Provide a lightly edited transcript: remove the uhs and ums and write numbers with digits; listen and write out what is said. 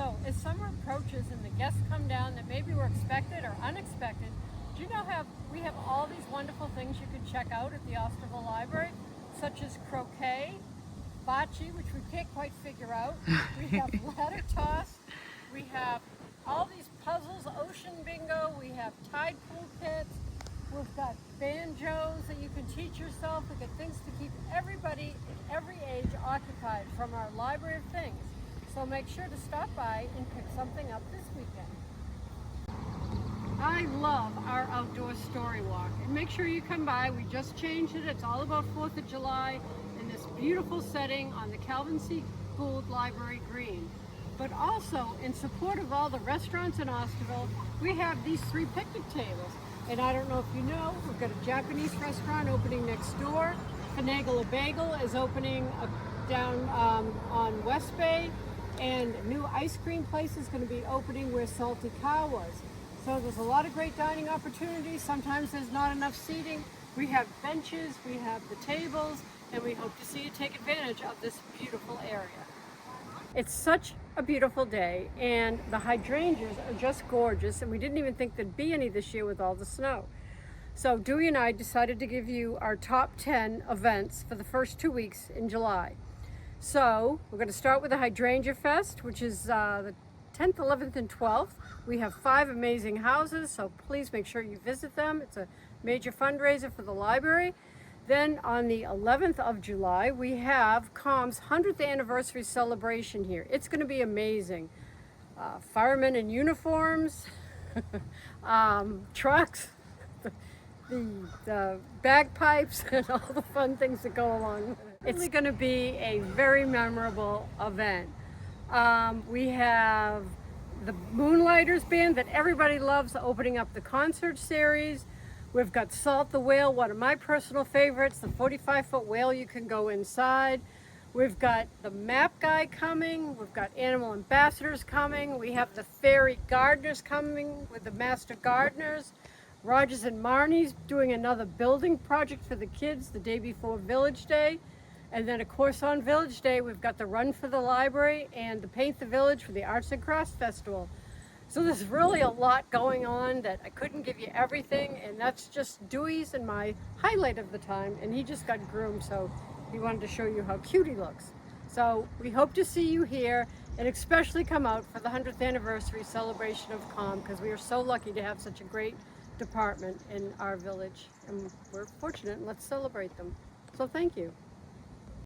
So as summer approaches and the guests come down that maybe were expected or unexpected, do you know we have all these wonderful things you can check out at the Osterville Library, such as croquet, bocce, which we can't quite figure out. We have ladder toss. We have all these puzzles, ocean bingo. We have tide pool pits. We've got banjos that you can teach yourself. We've got things to keep everybody at every age occupied from our library of things. So make sure to stop by and pick something up this weekend. I love our outdoor story walk, and make sure you come by. We just changed it. It's all about 4th of July in this beautiful setting on the Calvin C. Gould Library Green. But also, in support of all the restaurants in Osterville, we have these 3 picnic tables. And I don't know if you know, we've got a Japanese restaurant opening next door. Finagle a Bagel is opening down on West Bay. And a new ice cream place is going to be opening where Salty Cow was. So there's a lot of great dining opportunities. Sometimes there's not enough seating. We have benches, we have the tables, and we hope to see you take advantage of this beautiful area. It's such a beautiful day, and the hydrangeas are just gorgeous, and we didn't even think there'd be any this year with all the snow. So Dewey and I decided to give you our top 10 events for the first 2 weeks in July. So we're going to start with the Hydrangea Fest, which is the 10th, 11th, and 12th. We have 5 amazing houses, so please make sure you visit them. It's a major fundraiser for the library. Then on the 11th of July, we have COMM's 100th anniversary celebration here. It's going to be amazing. Firemen in uniforms, trucks, the bagpipes, and all the fun things that go along with it. It's going to be a very memorable event. We have the Moonlighters band that everybody loves opening up the concert series. We've got Salt the Whale, one of my personal favorites, the 45-foot whale you can go inside. We've got the map guy coming. We've got animal ambassadors coming. We have the fairy gardeners coming with the master gardeners. Rogers and Marney's doing another building project for the kids the day before Village Day. And then, of course, on Village Day, we've got the Run for the Library and the Paint the Village for the Arts and Crafts Festival. So there's really a lot going on that I couldn't give you everything, and that's just Dewey's and my highlight of the time, and he just got groomed, so he wanted to show you how cute he looks. So we hope to see you here, and especially come out for the 100th anniversary celebration of COMM, because we are so lucky to have such a great department in our village, and we're fortunate, and let's celebrate them. So thank you.